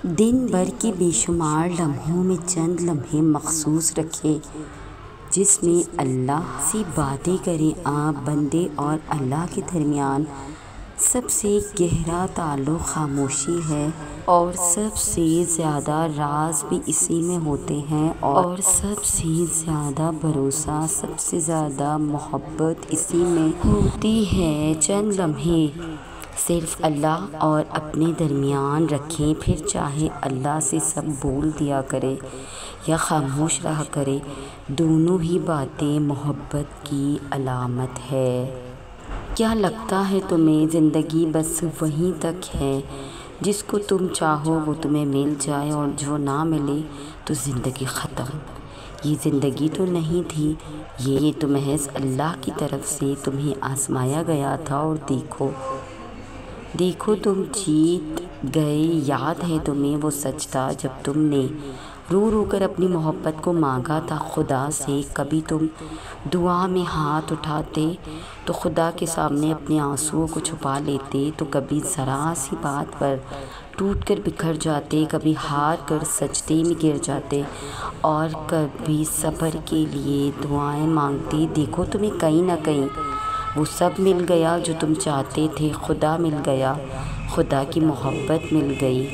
दिन भर के बेशुमार लम्हों में चंद लम्हे मखसूस रखें जिसमें अल्लाह से बातें करें। आप बंदे और अल्लाह के दरमियान सबसे गहरा ताल्लुक़ खामोशी है और सबसे ज़्यादा राज भी इसी में होते हैं और सबसे ज़्यादा भरोसा, सबसे ज़्यादा मोहब्बत इसी में होती है। चंद लम्हे सिर्फ़ अल्लाह और अपने दरमियान रखें, फिर चाहे अल्लाह से सब बोल दिया करे या खामोश रहा करे, दोनों ही बातें मोहब्बत की अलामत है। क्या लगता है तुम्हें ज़िंदगी बस वहीं तक है जिसको तुम चाहो वो तुम्हें मिल जाए और जो ना मिले तो ज़िंदगी ख़त्म। ये ज़िंदगी तो नहीं थी, ये तो महज अल्लाह की तरफ से तुम्हें आजमाया गया था। और देखो तुम जीत गए। याद है तुम्हें वो सच था जब तुमने रो रो कर अपनी मोहब्बत को मांगा था खुदा से। कभी तुम दुआ में हाथ उठाते तो खुदा के सामने अपने आंसुओं को छुपा लेते, तो कभी ज़रा सी बात पर टूट कर बिखर जाते, कभी हार कर सजदे में गिर जाते और कभी सब्र के लिए दुआएं मांगते। देखो तुम्हें कहीं ना कहीं वो सब मिल गया जो तुम चाहते थे। खुदा मिल गया, खुदा की मोहब्बत मिल गई,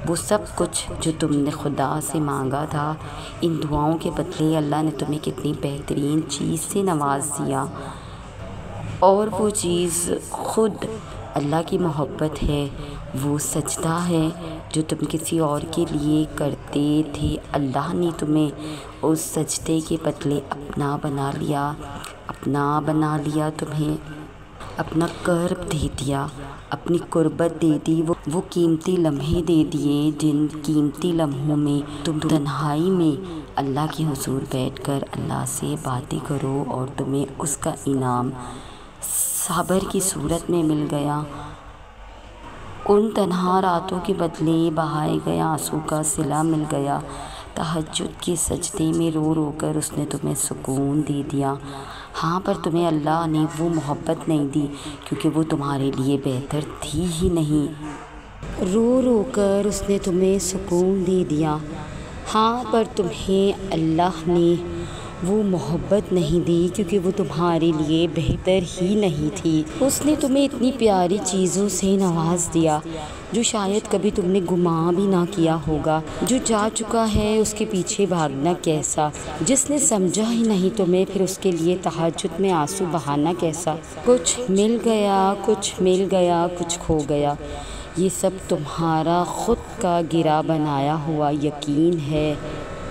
वो सब कुछ जो तुमने खुदा से मांगा था। इन दुआओं के बदले अल्लाह ने तुम्हें कितनी बेहतरीन चीज़ से नवाज दिया और वो चीज़ खुद अल्लाह की मोहब्बत है। वो सजदा है जो तुम किसी और के लिए करते थे। अल्लाह ने तुम्हें उस सजदे के बदले अपना बना लिया, तुम्हें अपना कर्ब दे दिया, अपनी कुर्बत दे दी, वो कीमती लम्हे दे दिए जिन कीमती लम्हों में तुम तन्हाई में अल्लाह के हुजूर बैठकर अल्लाह से बातें करो और तुम्हें उसका इनाम सब्र की सूरत में मिल गया। उन तन्हा रातों के बदले बहाए गए आंसू का सिला मिल गया। तहज्जुद के सजदे में रो रो कर उसने तुम्हें सुकून दे दिया। हाँ, पर तुम्हें अल्लाह ने वो मोहब्बत नहीं दी क्योंकि वो तुम्हारे लिए बेहतर थी ही नहीं। रो रो कर उसने तुम्हें सुकून दे दिया। हाँ, पर तुम्हें अल्लाह ने वो मोहब्बत नहीं दी क्योंकि वो तुम्हारे लिए बेहतर ही नहीं थी। उसने तुम्हें इतनी प्यारी चीज़ों से नवाज दिया जो शायद कभी तुमने गुमा भी ना किया होगा। जो जा चुका है उसके पीछे भागना कैसा, जिसने समझा ही नहीं तुम्हें फिर उसके लिए तहज्जुद में आंसू बहाना कैसा। कुछ मिल गया, कुछ खो गया, ये सब तुम्हारा खुद का गिरा बनाया हुआ यकीन है।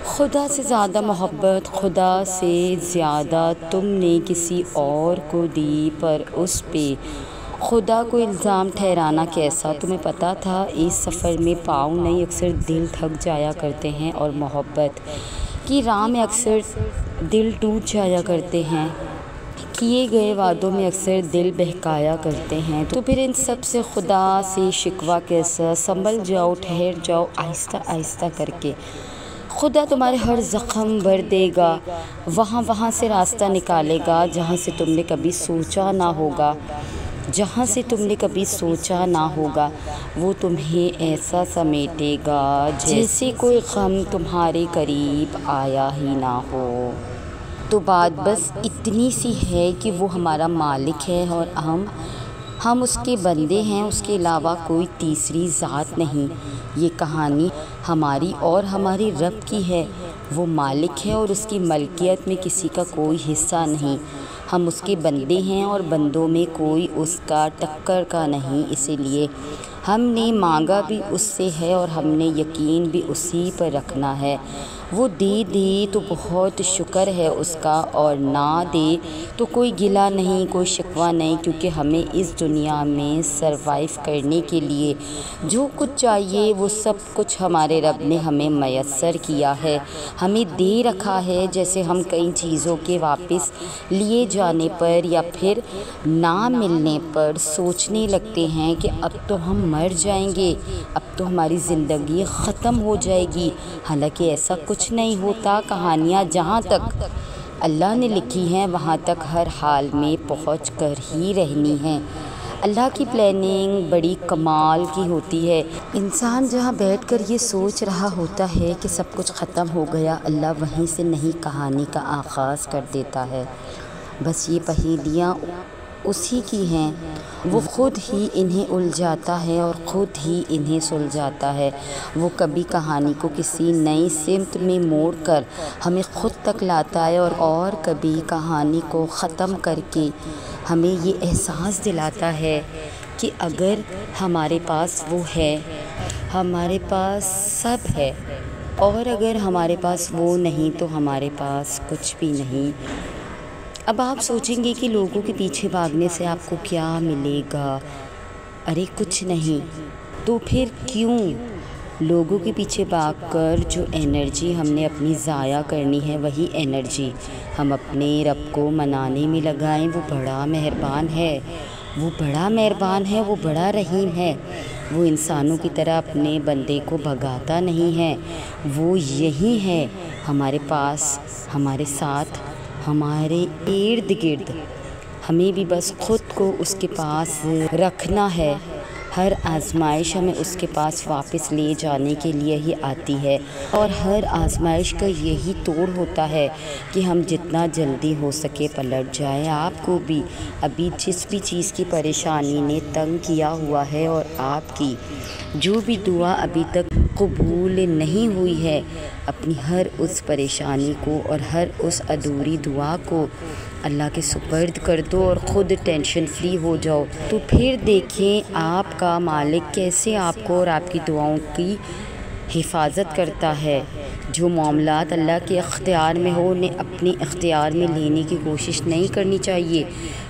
खुदा से ज़्यादा मोहब्बत, खुदा से ज़्यादा तुमने किसी और को दी, पर उस पे खुदा को इल्ज़ाम ठहराना कैसा। तुम्हें पता था इस सफ़र में पाँव नहीं अक्सर दिल थक जाया करते हैं और मोहब्बत की राह में अक्सर दिल टूट जाया करते हैं। किए गए वादों में अक्सर दिल बहकाया करते हैं। तो फिर इन सब से खुदा से शिकवा कैसा। संभल जाओ, ठहर जाओ, आहिस्ता आहिस्ता करके खुदा तुम्हारे हर ज़ख्म भर देगा, वहाँ से रास्ता निकालेगा जहाँ से तुमने कभी सोचा ना होगा, वो तुम्हें ऐसा समेटेगा जैसे कोई गम तुम्हारे करीब आया ही ना हो। तो बात बस इतनी सी है कि वो हमारा मालिक है और हम उसके बंदे हैं, उसके अलावा कोई तीसरी ज़ात नहीं। ये कहानी हमारी और हमारे रब की है। वो मालिक है और उसकी मलकियत में किसी का कोई हिस्सा नहीं। हम उसके बंदे हैं और बंदों में कोई उसका टक्कर का नहीं। इसीलिए हमने मांगा भी उससे है और हमने यकीन भी उसी पर रखना है। वो दे तो बहुत शुक्र है उसका, और ना दे तो कोई गिला नहीं, कोई शिकवा नहीं, क्योंकि हमें इस दुनिया में सरवाइव करने के लिए जो कुछ चाहिए वो सब कुछ हमारे रब ने हमें मयस्सर किया है, हमें दे रखा है। जैसे हम कई चीज़ों के वापस लिए जाने पर या फिर ना मिलने पर सोचने लगते हैं कि अब तो हम मर जाएंगे, अब तो हमारी ज़िंदगी ख़त्म हो जाएगी। हालांकि ऐसा कुछ नहीं होता। कहानियाँ जहाँ तक अल्लाह ने लिखी हैं वहाँ तक हर हाल में पहुँच कर ही रहनी है। अल्लाह की प्लानिंग बड़ी कमाल की होती है। इंसान जहाँ बैठकर ये सोच रहा होता है कि सब कुछ ख़त्म हो गया, अल्लाह वहीं से नई कहानी का आगाज़ कर देता है। बस ये पहेलियाँ उसी की हैं, वो ख़ुद ही इन्हें उलझाता है और ख़ुद ही इन्हें सुलझाता है। वो कभी कहानी को किसी नई सिमत में मोड़ कर हमें ख़ुद तक लाता है और कभी कहानी को ख़त्म करके हमें ये एहसास दिलाता है कि अगर हमारे पास वो है, हमारे पास सब है, और अगर हमारे पास वो नहीं तो हमारे पास कुछ भी नहीं। अब आप सोचेंगे कि लोगों के पीछे भागने से आपको क्या मिलेगा? अरे कुछ नहीं, तो फिर क्यों लोगों के पीछे भागकर जो एनर्जी हमने अपनी ज़ाया करनी है, वही एनर्जी हम अपने रब को मनाने में लगाएं। वो बड़ा मेहरबान है, वो बड़ा मेहरबान है, वो बड़ा रहीम है। वो इंसानों की तरह अपने बंदे को भगाता नहीं है। वो यही है हमारे पास, हमारे साथ, हमारे इर्द गिर्द। हमें भी बस ख़ुद को उसके पास रखना है। हर आजमाइश हमें उसके पास वापस ले जाने के लिए ही आती है, और हर आजमाइश का यही तोड़ होता है कि हम जितना जल्दी हो सके पलट जाए। आपको भी अभी जिस भी चीज़ की परेशानी ने तंग किया हुआ है, और आपकी जो भी दुआ अभी तक कबूल नहीं हुई है, अपनी हर उस परेशानी को और हर उस अधूरी दुआ को अल्लाह के सुपर्द कर दो और ख़ुद टेंशन फ्री हो जाओ। तो फिर देखें आपका मालिक कैसे आपको और आपकी दुआओं की हिफाजत करता है। जो मामलात अल्लाह के इख्तियार में हो, उन्हें अपने इख्तियार में लेने की कोशिश नहीं करनी चाहिए,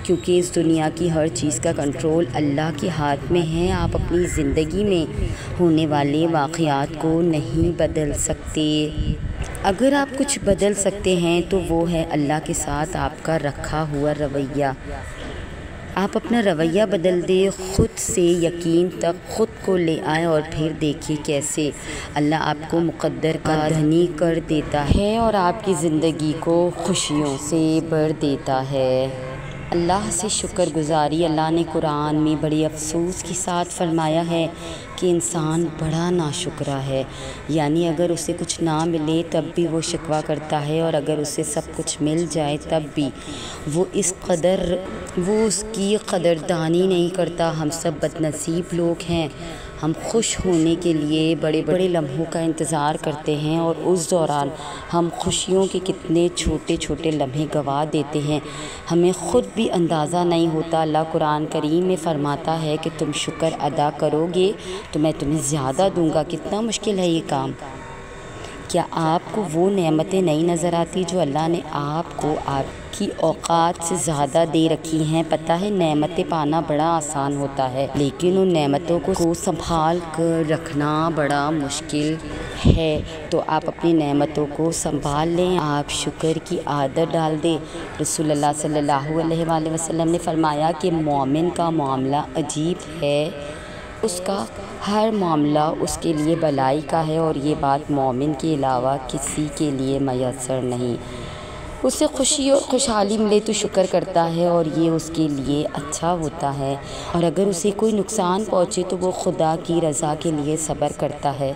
क्योंकि इस दुनिया की हर चीज़ का कंट्रोल अल्लाह के हाथ में है। आप अपनी ज़िंदगी में होने वाले वाक़यात को नहीं बदल सकते। अगर आप कुछ बदल सकते हैं तो वो है अल्लाह के साथ आपका रखा हुआ रवैया। आप अपना रवैया बदल दें, ख़ुद से यकीन तक ख़ुद को ले आए, और फिर देखिए कैसे अल्लाह आपको मुक़द्दर का धनी कर देता है और आपकी ज़िंदगी को खुशियों से भर देता है। अल्लाह से शुक्रगुज़ारी। अल्लाह ने कुरान में बड़ी अफसोस के साथ फरमाया है कि इंसान बड़ा नाशुक्रा है, यानी अगर उसे कुछ ना मिले तब भी वो शिकवा करता है, और अगर उसे सब कुछ मिल जाए तब भी वो उसकी कदरदानी नहीं करता। हम सब बदनसीब लोग हैं। हम खुश होने के लिए बड़े बड़े लम्हों का इंतज़ार करते हैं, और उस दौरान हम खुशियों के कितने छोटे छोटे लम्हे गंवा देते हैं, हमें ख़ुद भी अंदाज़ा नहीं होता। अल्लाह कुरान करीम में फ़रमाता है कि तुम शुक्र अदा करोगे तो मैं तुम्हें ज़्यादा दूंगा। कितना मुश्किल है ये काम। क्या आपको वो नेमतें नहीं नज़र आती जो अल्लाह ने आपको आपकी औकात से ज़्यादा दे रखी हैं? पता है नेमतें पाना बड़ा आसान होता है, लेकिन उन नेमतों को संभाल कर रखना बड़ा मुश्किल है। तो आप अपनी नेमतों को संभाल लें, आप शुक्र की आदत डाल दें। रसूलुल्लाह सल्लल्लाहु अलैहि वसल्लम ने फरमाया कि मोमिन का मामला अजीब है, उसका हर मामला उसके लिए भलाई का है, और ये बात मोमिन के अलावा किसी के लिए मयस्सर नहीं। उसे खुशी और खुशहाली मिले तो शुक्र करता है, और ये उसके लिए अच्छा होता है, और अगर उसे कोई नुकसान पहुँचे तो वो खुदा की रज़ा के लिए सब्र करता है,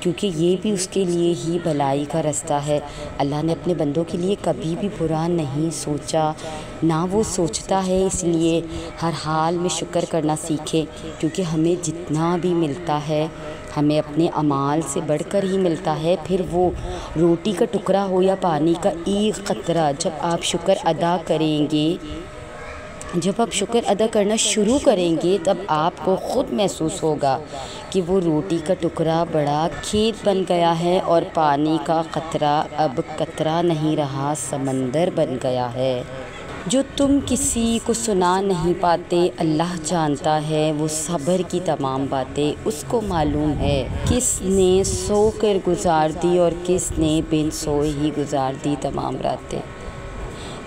क्योंकि ये भी उसके लिए ही भलाई का रास्ता है। अल्लाह ने अपने बंदों के लिए कभी भी बुरा नहीं सोचा, ना वो सोचता है। इसलिए हर हाल में शुक्र करना सीखें, क्योंकि हमें जितना भी मिलता है हमें अपने अमाल से बढ़कर ही मिलता है। फिर वो रोटी का टुकड़ा हो या पानी का एक कतरा, जब आप शुक्र अदा करेंगे, जब आप शुक्र अदा करना शुरू करेंगे, तब आपको ख़ुद महसूस होगा कि वो रोटी का टुकड़ा बड़ा खेत बन गया है, और पानी का कतरा अब कतरा नहीं रहा, समंदर बन गया है। जो तुम किसी को सुना नहीं पाते, अल्लाह जानता है वो सब्र की तमाम बातें। उसको मालूम है किसने सो कर गुजार दी और किसने बिन सोए ही गुजार दी तमाम रातें।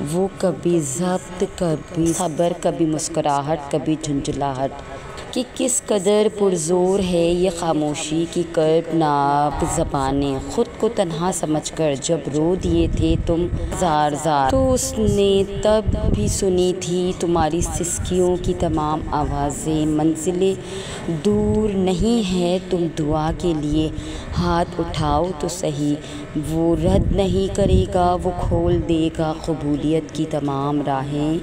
वो कभी ज़ब्त, कभी सब्र, कभी मुस्कुराहट, कभी झुंझलाहट। कि किस कदर पुरजोर है ये खामोशी की कर्बनाक ज़बानें। ख़ुद को तन्हा समझकर जब रो दिए थे तुम ज़ार ज़ार, तो उसने तब भी सुनी थी तुम्हारी सिसकियों की तमाम आवाज़ें। मंजिलें दूर नहीं है, तुम दुआ के लिए हाथ उठाओ तो सही। वो रद्द नहीं करेगा, वो खोल देगा कबूलियत की तमाम राहें।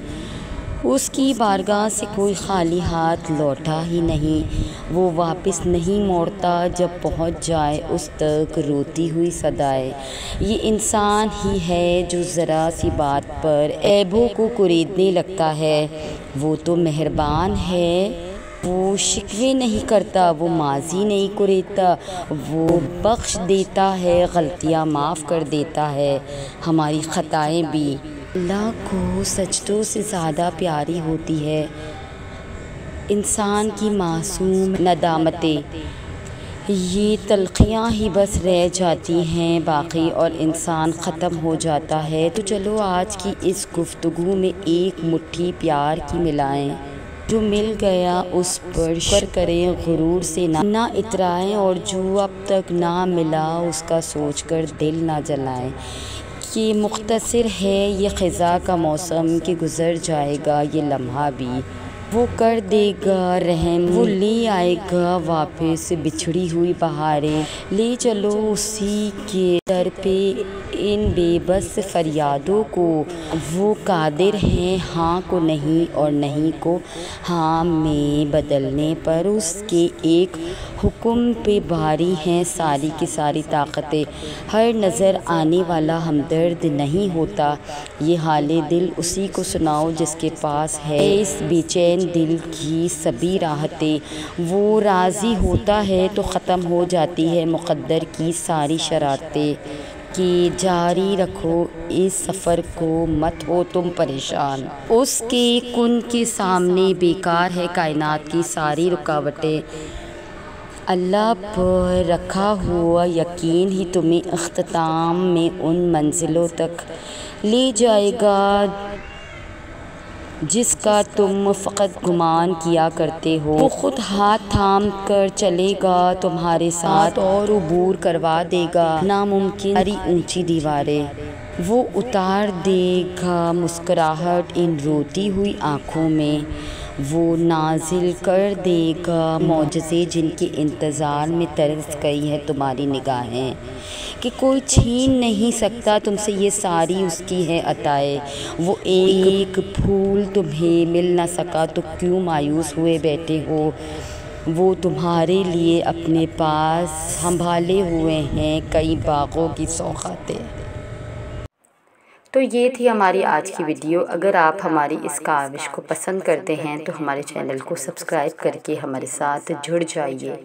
उसकी बारगाह से कोई खाली हाथ लौटा ही नहीं, वो वापस नहीं मोड़ता जब पहुंच जाए उस तक रोती हुई सदाएं। ये इंसान ही है जो ज़रा सी बात पर ऐबों को कुरेदने लगता है। वो तो मेहरबान है, वो शिकवे नहीं करता, वो माजी नहीं कुरेदता, वो बख्श देता है, गलतियाँ माफ़ कर देता है, हमारी ख़ताएँ भी। अल्लाह को सजदों से ज़्यादा प्यारी होती है इंसान की मासूम नदामतें। ये तलखियाँ ही बस रह जाती हैं बाकी, और इंसान ख़त्म हो जाता है। तो चलो आज की इस गुफ्तगू में एक मुट्ठी प्यार की मिलाएं। जो मिल गया उस पर शुक्र करें, गुरूर से ना इतराएं, और जो अब तक ना मिला उसका सोचकर दिल ना जलाएं। कि मुख्तसर है ये ख़िज़ा का मौसम कि गुज़र जाएगा ये लम्हा भी। वो कर देगा रहम, वो ले आएगा वापस बिछड़ी हुई बहारें। ले चलो उसी के दर पे इन बेबस फरियादों को। वो कादिर हैं हाँ को नहीं और नहीं को हाँ में बदलने पर। उसके एक हुक्म पे भारी हैं सारी की सारी ताकतें। हर नज़र आने वाला हमदर्द नहीं होता। ये हाले दिल उसी को सुनाओ जिसके पास है इस बेचैन दिल की सभी राहतें। वो राज़ी होता है तो ख़त्म हो जाती है मुक़द्दर की सारी शरारतें। कि जारी रखो इस सफ़र को, मत हो तुम परेशान। उसके कुन के सामने बेकार है कायनात की सारी रुकावटें। अल्लाह पर रखा हुआ यकीन ही तुम्हें इख्तिताम में उन मंजिलों तक ले जाएगा जिसका तुम फ़कत गुमान किया करते हो। वो ख़ुद हाथ थाम कर चलेगा तुम्हारे साथ और अबूर करवा देगा नामुमकिन सारी ऊंची दीवारें। वो उतार देगा मुस्कुराहट इन रोती हुई आँखों में। वो नाजिल कर देगा मौजज़े जिनके इंतज़ार में तरस गई है तुम्हारी निगाहें। कि कोई छीन नहीं सकता तुमसे ये सारी उसकी है अताए। वो एक फूल तुम्हें मिल ना सका तो क्यों मायूस हुए बैठे हो। वो तुम्हारे लिए अपने पास संभाले हुए हैं कई बागों की सौगातें। तो ये थी हमारी आज की वीडियो। अगर आप हमारी इस काविश को पसंद करते हैं तो हमारे चैनल को सब्सक्राइब करके हमारे साथ जुड़ जाइए।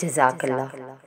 जज़ाकल्लाह।